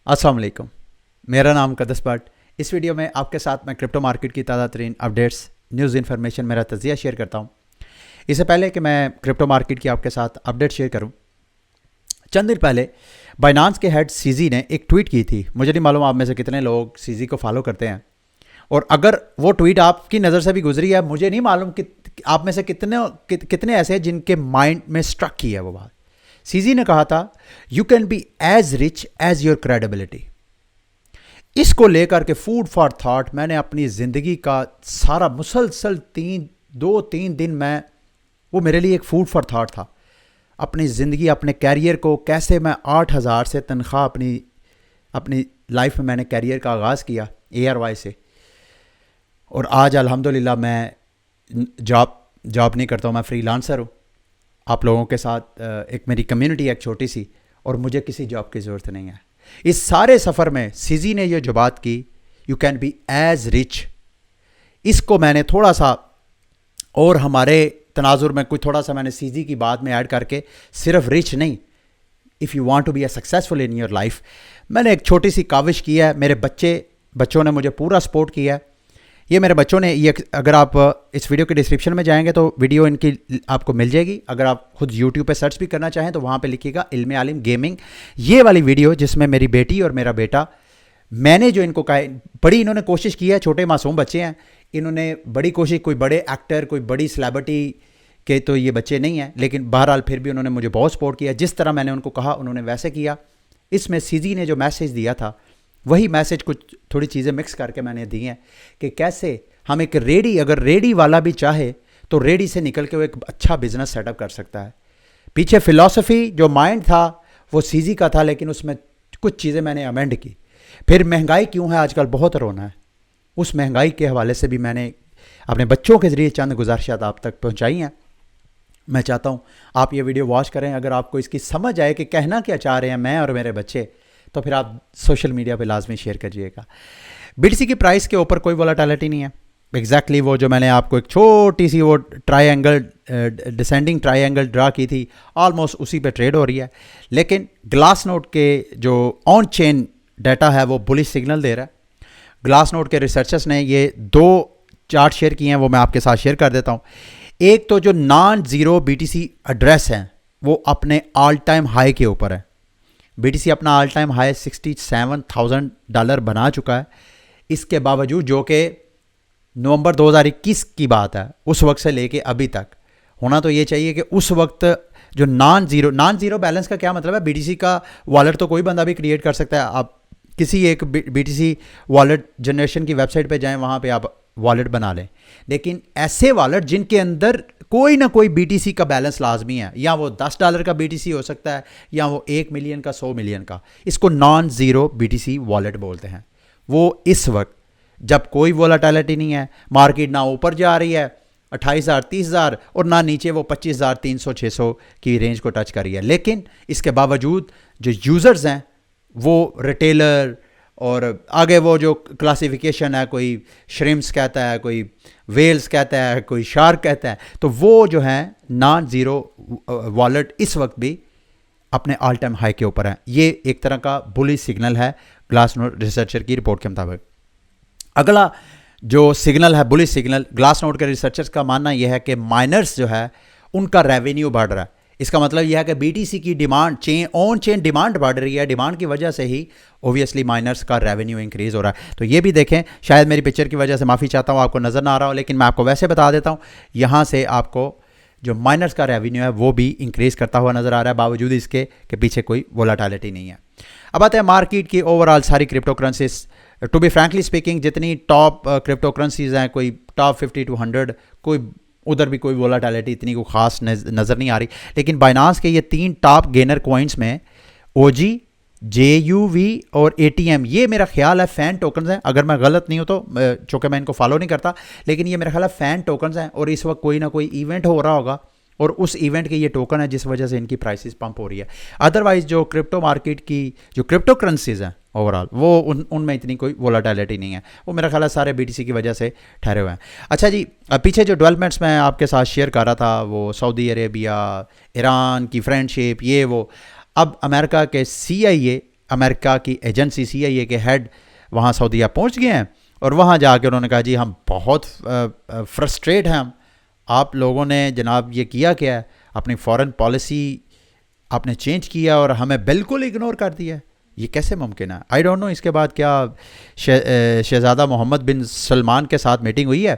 السلام علیکم، میرا نام قدس بٹ۔ اس ویڈیو میں آپ کے ساتھ میں کرپٹو مارکیٹ کی تازہ ترین اپڈیٹس، نیوز انفارمیشن، میرا تجزیہ شیئر کرتا ہوں۔ اس سے پہلے کہ میں کرپٹو مارکیٹ کی آپ کے ساتھ اپڈیٹ شیئر کروں، چند دن پہلے بائنانس کے ہیڈ سیزی نے ایک ٹویٹ کی تھی۔ مجھے نہیں معلوم آپ میں سے کتنے لوگ سیزی کو فالو کرتے ہیں، اور اگر وہ ٹویٹ آپ کی نظر سے بھی گزری ہے، مجھے نہیں معلوم کہ آپ میں سے کتنے ایسے ہیں جن کے مائنڈ میں اسٹرک کی ہے وہ بات۔ سیزی نے کہا تھا you can be as rich as your credibility. اس کو لے کر کے فوڈ فار تھاٹ میں نے اپنی زندگی کا سارا مسلسل دو تین دن میں وہ میرے لیے ایک فوڈ فار تھاٹ تھا۔ اپنی زندگی، اپنے کیریئر کو کیسے میں 8,000 سے تنخواہ اپنی لائف میں نے کیریئر کا آغاز کیا ARY سے، اور آج الحمدللہ میں جاب نہیں کرتا ہوں، میں فری لانسر ہوں۔ آپ لوگوں کے ساتھ ایک میری کمیونٹی ایک چھوٹی سی، اور مجھے کسی جاب کی ضرورت نہیں ہے۔ اس سارے سفر میں سیزی نے یہ جو بات کی you can be as rich, اس کو میں نے تھوڑا سا اور ہمارے تناظر میں تھوڑا سا میں نے سیزی کی بات میں ایڈ کر کے صرف رچ نہیں، if you want to be a successful in your life, میں نے ایک چھوٹی سی کاوش کی ہے۔ میرے بچوں نے مجھے پورا سپورٹ کیا ہے۔ یہ میرے بچوں نے اگر آپ اس ویڈیو کے ڈسکرپشن میں جائیں گے تو ویڈیو ان کی آپ کو مل جائے گی۔ اگر آپ خود یوٹیوب پہ سرچ بھی کرنا چاہیں تو وہاں پہ لکھیے گا علم عالم گیمنگ، یہ والی ویڈیو جس میں میری بیٹی اور میرا بیٹا، میں نے جو ان کو کہا، بڑی انہوں نے کوشش کی ہے۔ چھوٹے معصوم بچے ہیں، انہوں نے بڑی کوشش، کوئی بڑے ایکٹر، کوئی بڑی سلیبریٹی کے تو یہ بچے نہیں ہیں، لیکن بہرحال پھر بھی انہوں نے مجھے بہت سپورٹ کیا۔ جس طرح میں نے ان کو کہا انہوں نے ویسے کیا۔ اس میں سیزی نے جو میسیج دیا تھا وہی میسیج کچھ تھوڑی چیزیں مکس کر کے میں نے دی ہیں کہ کیسے ہم ایک اگر ریڈی والا بھی چاہے تو ریڈی سے نکل کے وہ ایک اچھا بزنس سیٹ اپ کر سکتا ہے۔ پیچھے فلسفی جو مائنڈ تھا وہ سیزی کا تھا، لیکن اس میں کچھ چیزیں میں نے امینڈ کی۔ پھر مہنگائی کیوں ہے آج کل بہت رونا ہے، اس مہنگائی کے حوالے سے بھی میں نے اپنے بچوں کے ذریعے چند گزارشات آپ تک پہنچائی ہیں۔ میں چاہتا ہوں آپ یہ ویڈیو واچ کریں، اگر آپ کو اس کی سمجھ آئے کہ کہنا کیا چاہ رہے ہیں میں اور میرے بچے، تو پھر آپ سوشل میڈیا پہ لازمی شیئر کریے گا۔ BTC کی پرائس کے اوپر کوئی وولیٹیلٹی نہیں ہے۔ ایگزیکٹلی وہ جو میں نے آپ کو ایک چھوٹی سی وہ ڈسینڈنگ ٹرائی اینگل ڈرا کی تھی، آلموسٹ اسی پہ ٹریڈ ہو رہی ہے، لیکن گلاس نوڈ کے جو آن چین ڈیٹا ہے وہ بلش سگنل دے رہا ہے۔ گلاس نوڈ کے ریسرچرز نے یہ 2 چارٹ شیئر کیے ہیں، وہ میں آپ کے ساتھ شیئر کر دیتا ہوں۔ ایک تو جو نان زیرو BTC ایڈریس ہیں وہ اپنے آل ٹائم ہائی کے اوپر ہے۔ BTC اپنا آل ٹائم ہائی $67,000 بنا چکا ہے۔ اس کے باوجود جو کہ نومبر 2021 کی بات ہے، اس وقت سے لے کے ابھی تک ہونا تو یہ چاہیے کہ اس وقت جو نان زیرو بیلنس کا کیا مطلب ہے؟ BTC کا والیٹ تو کوئی بندہ بھی کریٹ کر سکتا ہے۔ آپ کسی ایک BTC والیٹ جنریشن کی ویب سائٹ پہ جائیں، وہاں پہ آپ والیٹ بنا لیں، لیکن ایسے والیٹ جن کے اندر کوئی نہ کوئی BTC کا بیلنس لازمی ہے، یا وہ $10 کا BTC ہو سکتا ہے، یا وہ 1 ملین کا، 100 ملین کا، اس کو نان زیرو BTC والیٹ بولتے ہیں۔ وہ اس وقت جب کوئی وولیٹیلٹی نہیں ہے، مارکیٹ نہ اوپر جا رہی ہے 28,000 30,000، اور نہ نیچے وہ 25,000 300 600 کی رینج کو ٹچ کری ہے، لیکن اس کے باوجود جو یوزرز ہیں وہ ریٹیلر، اور آگے وہ جو کلاسیفیکیشن ہے، کوئی شرمس کہتا ہے، کوئی ویلز کہتا ہے، کوئی شارک کہتا ہے، تو وہ جو ہیں نان زیرو والیٹ اس وقت بھی اپنے آل ٹائم ہائی کے اوپر ہیں۔ یہ ایک طرح کا بلش سگنل ہے گلاس نوڈ ریسرچر کی رپورٹ کے مطابق۔ اگلا جو سگنل ہے بلش سگنل، گلاس نوڈ کے ریسرچرز کا ماننا یہ ہے کہ مائنرز جو ہے ان کا ریونیو بڑھ رہا ہے۔ اس کا مطلب یہ ہے کہ BTC کی ڈیمانڈ آن چین ڈیمانڈ بڑھ رہی ہے، ڈیمانڈ کی وجہ سے ہی اوبویسلی مائنرز کا ریونیو انکریز ہو رہا ہے۔ تو یہ بھی دیکھیں، شاید میری پکچر کی وجہ سے معافی چاہتا ہوں، آپ کو نظر نہ آ رہا ہو، لیکن میں آپ کو ویسے بتا دیتا ہوں، یہاں سے آپ کو جو مائنرز کا ریونیو ہے وہ بھی انکریز کرتا ہوا نظر آ رہا ہے، باوجود اس کے کہ پیچھے کوئی وولیٹیلٹی نہیں ہے۔ اب آتے ہیں مارکیٹ کی اوور آل ساری crypto currencies. To be frankly speaking, جتنی ٹاپ کرپٹو کرنسیز ہیں، کوئی ٹاپ 50 to 100، کوئی ادھر بھی کوئی وولیٹیلٹی اتنی کوئی خاص نظر نہیں آ رہی، لیکن بائنانس کے یہ 3 ٹاپ گینر کوائنس میں OG، JUV اور ATM، یہ میرا خیال ہے فین ٹوکنز ہیں، اگر میں غلط نہیں ہوں تو، چونکہ میں ان کو فالو نہیں کرتا، لیکن یہ میرا خیال ہے فین ٹوکنز ہیں، اور اس وقت کوئی نہ کوئی ایونٹ ہو رہا ہوگا، اور اس ایونٹ کے یہ ٹوکن ہے جس وجہ سے ان کی پرائسز پمپ ہو رہی ہے۔ ادروائز جو کرپٹو مارکیٹ کی جو کرپٹو کرنسیز ہیں اوور آل، وہ ان میں اتنی کوئی وولیٹیلٹی نہیں ہے، وہ میرا خیال ہے سارے BTC کی وجہ سے ٹھہرے ہوئے ہیں۔ اچھا جی، پیچھے جو ڈیولپمنٹس میں آپ کے ساتھ شیئر کر رہا تھا، وہ سعودی عربیہ، ایران کی فرینڈشپ، یہ وہ، اب امریکہ کے CIA امریکہ کی ایجنسی CIA کے ہیڈ وہاں سعودیہ پہنچ گئے ہیں اور وہاں جا کے انہوں نے کہا جی ہم بہت فرسٹریٹ ہیں، ہم آپ لوگوں نے جناب یہ کیا ہے، اپنی فارن پالیسی آپ نے چینج کیا اور ہمیں بالکل اگنور کر دیا. یہ کیسے ممکن ہے؟ I don't know. اس کے بعد کیا شہزادہ محمد بن سلمان کے ساتھ میٹنگ ہوئی ہے؟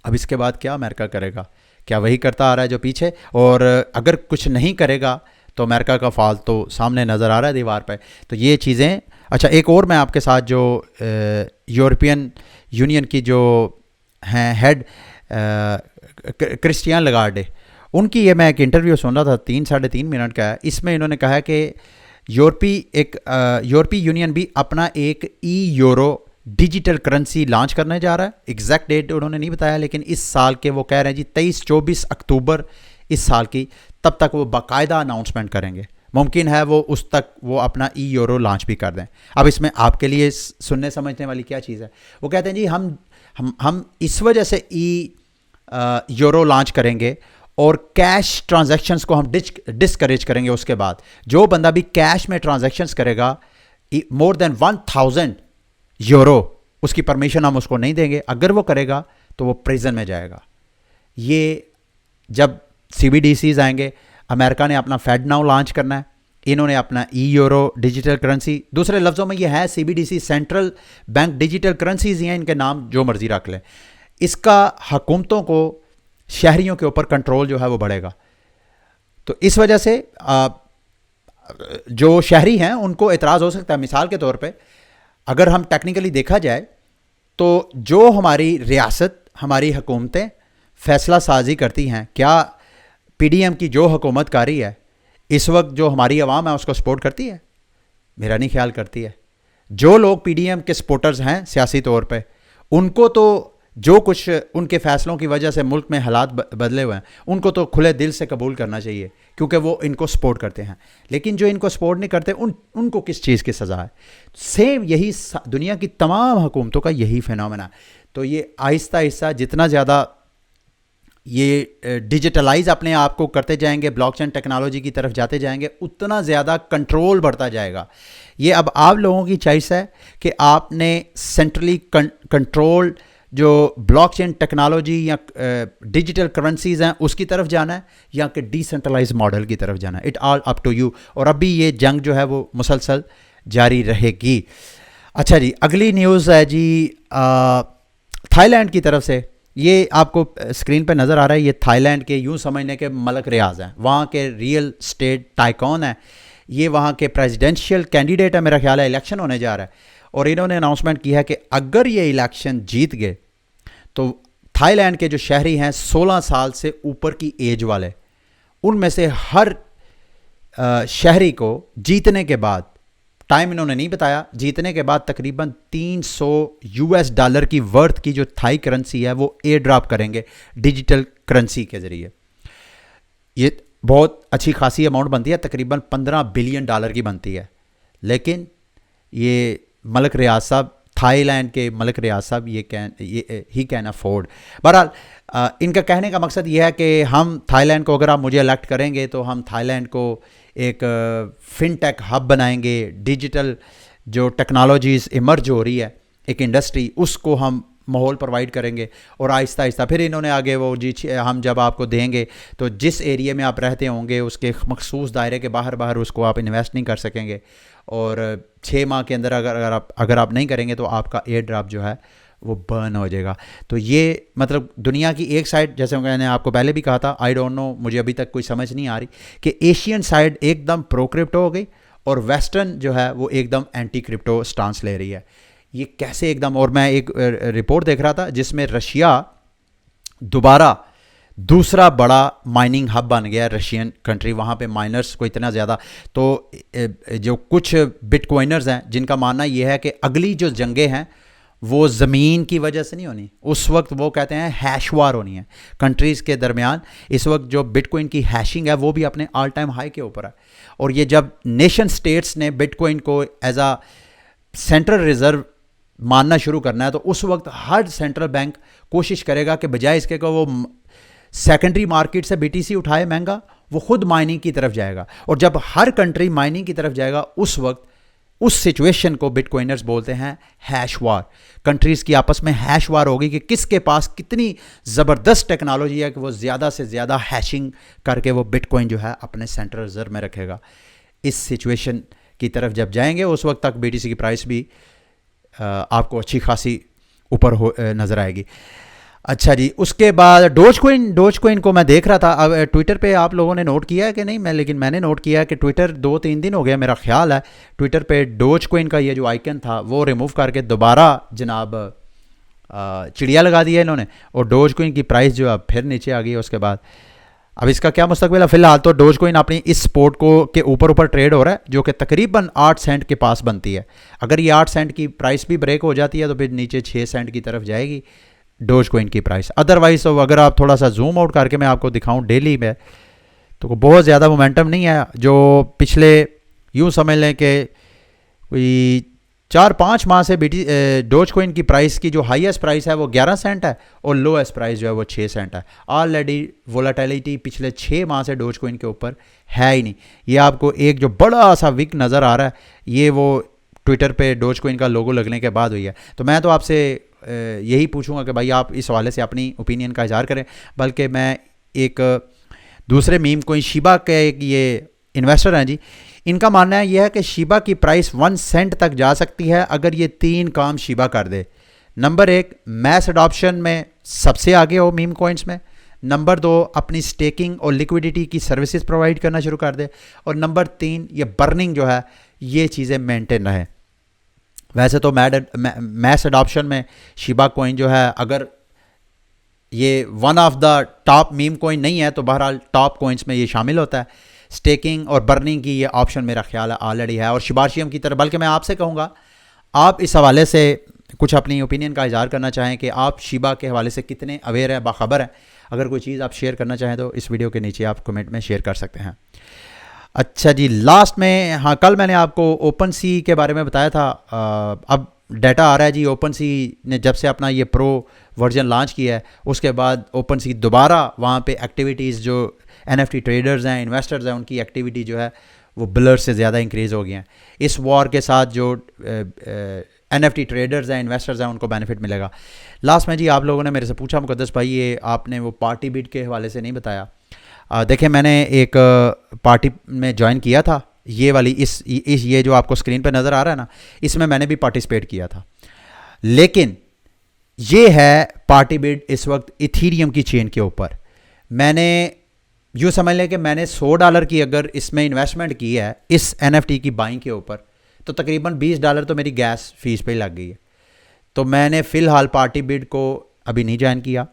اب اس کے بعد کیا امریکہ کرے گا؟ کیا وہی کرتا آ رہا ہے جو پیچھے؟ اور اگر کچھ نہیں کرے گا تو امریکہ کا فال تو سامنے نظر آ رہا ہے دیوار پہ. تو یہ چیزیں. اچھا ایک اور میں آپ کے ساتھ جو یورپین یونین کی جو ہیں ہیڈ کرسٹیان لگارڈے، ان کی یہ میں ایک انٹرویو سن رہا تھا 3-3.5 منٹ کا ہے. اس میں انہوں نے کہا کہ یورپی یونین بھی اپنا ایک یورو ڈیجیٹل کرنسی لانچ کرنے جا رہا ہے. ایگزیکٹ ڈیٹ انہوں نے نہیں بتایا، لیکن اس سال کے وہ کہہ رہے ہیں جی 23-24 اکتوبر اس سال کی، تب تک وہ باقاعدہ اناؤنسمنٹ کریں گے. ممکن ہے وہ اس تک وہ اپنا یورو لانچ بھی کر دیں. اب اس میں آپ کے لیے سننے سمجھنے والی کیا چیز ہے؟ وہ کہتے ہیں جی ہم اس وجہ سے یورو لانچ کریں گے اور کیش ٹرانزیکشنز کو ہم ڈسکریج کریں گے. اس کے بعد جو بندہ بھی کیش میں ٹرانزیکشنز کرے گا مور دین 1000 یورو، اس کی پرمیشن ہم اس کو نہیں دیں گے. اگر وہ کرے گا تو وہ پریزن میں جائے گا. یہ جب CBDCs آئیں گے، امریکہ نے اپنا فیڈ ناؤ لانچ کرنا ہے، انہوں نے اپنا یورو ڈیجیٹل کرنسی. دوسرے لفظوں میں یہ ہے CBDC central bank digital currencies ہی ہیں، ان کے نام جو مرضی رکھ لیں. اس کا حکومتوں کو شہریوں کے اوپر کنٹرول جو ہے وہ بڑھے گا. تو اس وجہ سے جو شہری ہیں ان کو اعتراض ہو سکتا ہے. مثال کے طور پہ اگر ہم ٹیکنیکلی دیکھا جائے تو جو ہماری ریاست، ہماری حکومتیں فیصلہ سازی کرتی ہیں، کیا PDM کی جو حکومت کاری ہے اس وقت جو ہماری عوام ہے اس کو سپورٹ کرتی ہے؟ میرا نہیں خیال کرتی ہے. جو لوگ PDM کے سپورٹرز ہیں سیاسی طور پہ، ان کو تو جو کچھ ان کے فیصلوں کی وجہ سے ملک میں حالات بدلے ہوئے ہیں، ان کو تو کھلے دل سے قبول کرنا چاہیے کیونکہ وہ ان کو سپورٹ کرتے ہیں. لیکن جو ان کو سپورٹ نہیں کرتے ان کو کس چیز کی سزا ہے؟ سیم یہی دنیا کی تمام حکومتوں کا یہی فینومینا. تو یہ آہستہ آہستہ جتنا زیادہ یہ ڈیجیٹلائز اپنے آپ کو کرتے جائیں گے، بلاک چین ٹیکنالوجی کی طرف جاتے جائیں گے، اتنا زیادہ کنٹرول بڑھتا جائے گا. یہ اب آپ لوگوں کی چوائس ہے کہ آپ نے سینٹرلی کنٹرول جو بلاک چین ٹیکنالوجی یا ڈیجیٹل کرنسیز ہیں اس کی طرف جانا ہے یا کہ ڈی سینٹرلائز ماڈل کی طرف جانا ہے. It all up to you. اور ابھی یہ جنگ جو ہے وہ مسلسل جاری رہے گی. اچھا جی، اگلی نیوز ہے جی تھائی لینڈ کی طرف سے. یہ آپ کو اسکرین پہ نظر آ رہا ہے، یہ تھائی لینڈ کے یوں سمجھنے کے ملک ریاض ہیں، وہاں کے ریئل اسٹیٹ ٹائکون ہیں. یہ وہاں کے پریزیڈنشیل کینڈیڈیٹ ہے، میرا خیال ہے الیکشن ہونے جا رہا ہے. اور انہوں نے اناؤنسمنٹ کی ہے کہ اگر یہ الیکشن جیت گئے تو تھائی لینڈ کے جو شہری ہیں 16 سال سے اوپر کی ایج والے، ان میں سے ہر شہری کو جیتنے کے بعد، ٹائم انہوں نے نہیں بتایا، جیتنے کے بعد تقریباً $300 کی ورتھ کی جو تھائی کرنسی ہے وہ ایئر ڈراپ کریں گے ڈیجیٹل کرنسی کے ذریعے. یہ بہت اچھی خاصی اماؤنٹ بنتی ہے، تقریباً $15 بلین کی بنتی ہے. لیکن یہ ملک ریاض صاحب، تھائی لینڈ کے ملک ریاض صاحب، ہی کین افورڈ. بہرحال ان کا کہنے کا مقصد یہ ہے کہ ہم تھائی لینڈ کو، اگر آپ مجھے الیکٹ کریں گے تو ہم تھائی لینڈ کو ایک فن ٹیک ہب بنائیں گے. ڈیجیٹل جو ٹیکنالوجیز ایمرج ہو رہی ہے، ایک انڈسٹری، اس کو ہم ماحول پرووائڈ کریں گے. اور آہستہ آہستہ پھر انہوں نے آگے وہ جی ہم جب آپ کو دیں گے تو جس ایریے میں آپ رہتے ہوں گے اس کے مخصوص دائرے کے باہر اس کو آپ انویسٹ نہیں کر سکیں گے. اور 6 ماہ کے اندر اگر آپ نہیں کریں گے تو آپ کا ایئر ڈراپ جو ہے وہ برن ہو جائے گا. تو یہ مطلب دنیا کی ایک سائڈ، جیسے میں نے آپ کو پہلے بھی کہا تھا، آئی ڈونٹ نو، مجھے ابھی تک کوئی سمجھ نہیں آ رہی کہ ایشین سائڈ ایک دم پرو کرپٹو ہو گئی اور ویسٹرن جو ہے وہ ایک دم اینٹی کرپٹو سٹانس لے رہی ہے. یہ کیسے ایک دم؟ اور میں ایک رپورٹ دیکھ رہا تھا جس میں رشیا دوبارہ دوسرا بڑا مائننگ ہب بن گیا، رشین کنٹری. وہاں پہ مائنرز کو اتنا زیادہ، تو جو کچھ بٹ کوائنرز ہیں جن کا ماننا یہ ہے کہ اگلی جو جنگیں ہیں وہ زمین کی وجہ سے نہیں ہونی، اس وقت وہ کہتے ہیں ہیش وار ہونی ہے کنٹریز کے درمیان. اس وقت جو بٹ کوائن کی ہیشنگ ہے وہ بھی اپنے آل ٹائم ہائی کے اوپر ہے. اور یہ جب نیشن سٹیٹس نے بٹ کوائن کو ایز اے سینٹرل ریزرو ماننا شروع کرنا ہے تو اس وقت ہر سینٹرل بینک کوشش کرے گا کہ بجائے اس کے کہ وہ سیکنڈری مارکیٹ سے BTC اٹھائے مہنگا، وہ خود مائننگ کی طرف جائے گا، اور جب ہر کنٹری مائننگ کی طرف جائے گا اس وقت اس سچویشن کو بٹ کوائنرز بولتے ہیں ہیش وار. کنٹریز کی آپس میں ہیش وار ہوگی کہ کس کے پاس کتنی زبردست ٹیکنالوجی ہے کہ وہ زیادہ سے زیادہ ہیشنگ کر کے وہ بٹ کوائن جو ہے اپنے سینٹرل ریزرو میں رکھے گا. اس سچویشن کی طرف جب جائیں گے اس وقت تک BTC کی پرائس بھی آپ کو اچھی خاصی اوپر نظر آئے گی. اچھا جی، اس کے بعد ڈوج کوئن کو میں دیکھ رہا تھا. اب ٹویٹر پہ آپ لوگوں نے نوٹ کیا ہے کہ نہیں، لیکن میں نے نوٹ کیا ہے کہ ٹویٹر 2-3 دن ہو گیا میرا خیال ہے ٹویٹر پہ ڈوج کوئن کا یہ جو آئیکن تھا وہ ریموو کر کے دوبارہ جناب چڑیا لگا دیا انہوں نے، اور ڈوج کوئن کی پرائس جو ہے پھر نیچے آ گئی. اس کے بعد اب اس کا کیا مستقبل ہے؟ فی الحال تو ڈوج کوئن اپنی اس سپورٹ کو کے اوپر ٹریڈ ہو رہا ہے جو کہ تقریباً 8 سینٹ کے پاس بنتی ہے. اگر یہ 8 سینٹ کی پرائس بھی بریک ہو جاتی ہے تو پھر نیچے 6 سینٹ کی طرف جائے گی ڈوج کوئن کی پرائس. ادروائز اگر آپ تھوڑا سا زوم آؤٹ کر کے میں آپ کو دکھاؤں ڈیلی میں، تو بہت زیادہ مومنٹم نہیں ہے. جو پچھلے یوں سمجھ لیں کہ کوئی 4-5 ماہ سے ڈوج کوئن کی پرائس کی جو ہائیسٹ پرائس ہے وہ 11 سینٹ ہے اور لویسٹ پرائس جو ہے وہ 6 سینٹ ہے. آلریڈی وولیٹیلیٹی پچھلے 6 ماہ سے ڈوج کوئن کے اوپر ہے ہی نہیں. یہ آپ کو ایک جو بڑا سا وک نظر آ رہا ہے یہ وہ ٹویٹر پہ ڈوج کوئن کا لوگو لگنے کے بعد ہوئی ہے. تو میں تو آپ سے یہی پوچھوں گا کہ بھائی آپ اس حوالے سے اپنی اوپینین کا اظہار کریں. بلکہ میں ایک دوسرے میم کوئی شیبا کے یہ انویسٹر ہیں جی، ان کا ماننا ہے یہ ہے کہ شیبا کی پرائس 1 سینٹ تک جا سکتی ہے اگر یہ 3 کام شیبا کر دے. نمبر 1، میس اڈاپشن میں سب سے آگے ہو میم کوئنس میں. نمبر 2، اپنی سٹیکنگ اور لیکویڈیٹی کی سروسز پرووائڈ کرنا شروع کر دے. اور نمبر 3، یہ برننگ جو ہے یہ چیزیں مینٹین رہیں. ویسے تو میس اڈاپشن میں شیبا کوئن جو ہے اگر یہ one of the top meme coin نہیں ہے تو بہرحال ٹاپ کوئنس میں یہ شامل ہوتا ہے. سٹیکنگ اور برننگ کی یہ آپشن میرا خیال ہے آلریڈی ہے. اور شباشیم کی طرح، بلکہ میں آپ سے کہوں گا آپ اس حوالے سے کچھ اپنی اوپینین کا اظہار کرنا چاہیں کہ آپ شیبا کے حوالے سے کتنے اویئر ہیں، باخبر ہیں. اگر کوئی چیز آپ شیئر کرنا چاہیں تو اس ویڈیو کے نیچے آپ کمنٹ میں شیئر کر سکتے ہیں. اچھا جی، لاسٹ میں ہاں کل میں نے آپ کو اوپن سی کے بارے میں بتایا تھا. اب ڈیٹا آ رہا ہے جی، اوپن سی نے جب سے اپنا یہ پرو ورژن لانچ کیا ہے اس کے بعد اوپن سی دوبارہ وہاں پہ ایکٹیویٹیز جو NFT ٹریڈرز ہیں، انویسٹرز ہیں، ان کی ایکٹیویٹی جو ہے وہ بلر سے زیادہ انکریز ہو گئی ہیں. اس وار کے ساتھ جو NFT ٹریڈرز ہیں، انویسٹرز ہیں، ان کو بینیفٹ ملے گا. لاسٹ میں جی آپ لوگوں نے میرے سے پوچھا مقدس بھائی یہ آپ نے وہ پارٹی بیٹ کے حوالے سے نہیں بتایا. دیکھیں میں نے ایک پارٹی میں جوائن کیا تھا، یہ والی یہ جو آپ کو اسکرین پہ نظر آ رہا ہے نا، اس میں نے بھی پارٹیسپیٹ کیا تھا. لیکن یہ ہے پارٹی بیٹ اس وقت ایتھیریم کی چین کے اوپر. میں نے یوں سمجھ لیں کہ میں نے $100 کی اگر اس میں انویسٹمنٹ کی ہے اس NFT کی بائنگ کے اوپر تو تقریباً $20 تو میری گیس فیس پہ ہی لگ گئی ہے. تو میں نے فی الحال پارٹی بیٹ کو ابھی نہیں جوائن کیا.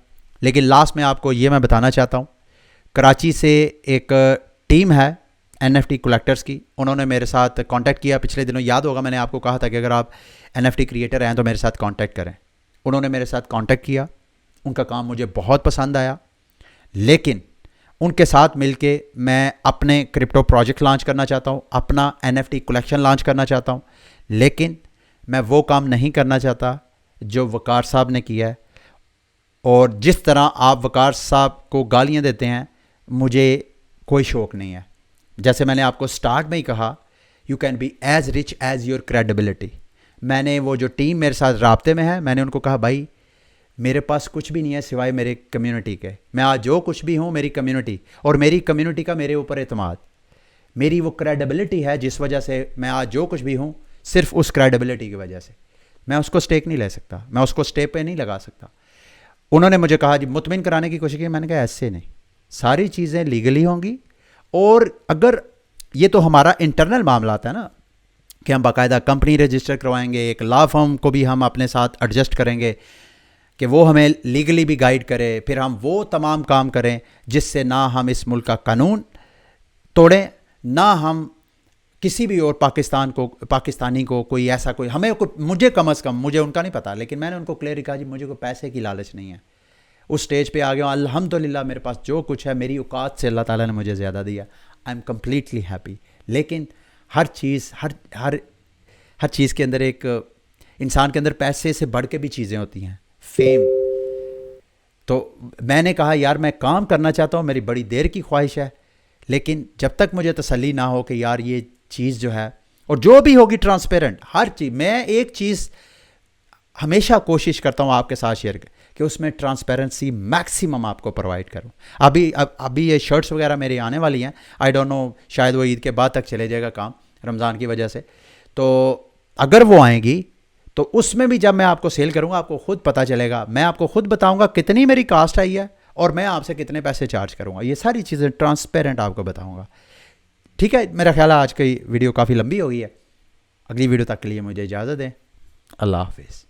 لیکن لاسٹ میں آپ کو یہ میں بتانا چاہتا ہوں، کراچی سے ایک ٹیم ہے NFT کلیکٹرز کی، انہوں نے میرے ساتھ کانٹیکٹ کیا پچھلے دنوں. یاد ہوگا میں نے آپ کو کہا تھا کہ اگر آپ NFT کریٹر ہیں تو میرے ساتھ کانٹیکٹ کریں. انہوں نے میرے ساتھ کانٹیکٹ کیا، ان کا کام مجھے بہت پسند آیا. لیکن ان کے ساتھ مل کے میں اپنے کرپٹو پروجیکٹ لانچ کرنا چاہتا ہوں، اپنا NFT کلیکشن لانچ کرنا چاہتا ہوں. لیکن میں وہ کام نہیں کرنا چاہتا جو وقار صاحب نے کیا ہے. اور جس طرح آپ وقار صاحب کو گالیاں دیتے ہیں مجھے کوئی شوق نہیں ہے. جیسے میں نے آپ کو سٹارٹ میں ہی کہا، you can be as rich as your credibility. میں نے وہ جو ٹیم میرے ساتھ رابطے میں ہے، میں نے ان کو کہا بھائی میرے پاس کچھ بھی نہیں ہے سوائے میرے کمیونٹی کے. میں آج جو کچھ بھی ہوں میری کمیونٹی، اور میری کمیونٹی کا میرے اوپر اعتماد، میری وہ کریڈیبلٹی ہے جس وجہ سے میں آج جو کچھ بھی ہوں صرف اس کریڈیبلٹی کی وجہ سے. میں اس کو سٹیک نہیں لے سکتا، میں اس کو سٹیپ پہ نہیں لگا سکتا. انہوں نے مجھے کہا جی مطمئن کرانے کی کوشش کی. میں نے کہا ایسے نہیں، ساری چیزیں لیگلی ہوں گی. اور اگر یہ تو ہمارا انٹرنل معاملات ہے نا کہ ہم باقاعدہ کمپنی رجسٹر کروائیں گے، ایک لا فرم کو بھی ہم اپنے ساتھ ایڈجسٹ کریں گے کہ وہ ہمیں لیگلی بھی گائیڈ کرے، پھر ہم وہ تمام کام کریں جس سے نہ ہم اس ملک کا قانون توڑیں، نہ ہم کسی بھی اور پاکستانی کو کوئی ایسا کوئی مجھے کم از کم، مجھے ان کا نہیں پتہ، لیکن میں نے ان کو کلیئر کہا جی مجھے کوئی پیسے کی لالچ نہیں ہے. اس سٹیج پہ آ گیا ہوں الحمدللہ، میرے پاس جو کچھ ہے میری اوقات سے اللہ تعالیٰ نے مجھے زیادہ دیا. I am completely happy. لیکن ہر چیز کے اندر ایک انسان کے اندر پیسے سے بڑھ کے بھی چیزیں ہوتی ہیں. فیم، تو میں نے کہا یار میں کام کرنا چاہتا ہوں، میری بڑی دیر کی خواہش ہے، لیکن جب تک مجھے تسلی نہ ہو کہ یار یہ چیز جو ہے، اور جو بھی ہوگی ٹرانسپیرنٹ ہر چیز، میں ایک چیز ہمیشہ کوشش کرتا ہوں آپ کے ساتھ شیئر کہ اس میں ٹرانسپیرنسی میکسیمم آپ کو پرووائڈ کروں. ابھی یہ شرٹس وغیرہ میری آنے والی ہیں، آئی ڈونٹ نو شاید وہ عید کے بعد تک چلے جائے گا کام رمضان کی وجہ سے. تو اگر وہ آئیں گی تو اس میں بھی جب میں آپ کو سیل کروں گا آپ کو خود پتہ چلے گا، میں آپ کو خود بتاؤں گا کتنی میری کاسٹ آئی ہے اور میں آپ سے کتنے پیسے چارج کروں گا. یہ ساری چیزیں ٹرانسپیرنٹ آپ کو بتاؤں گا. ٹھیک ہے، میرا خیال ہے آج کی ویڈیو کافی لمبی ہو گئی ہے. اگلی ویڈیو تک کے لیے مجھے اجازت دیں. اللہ حافظ.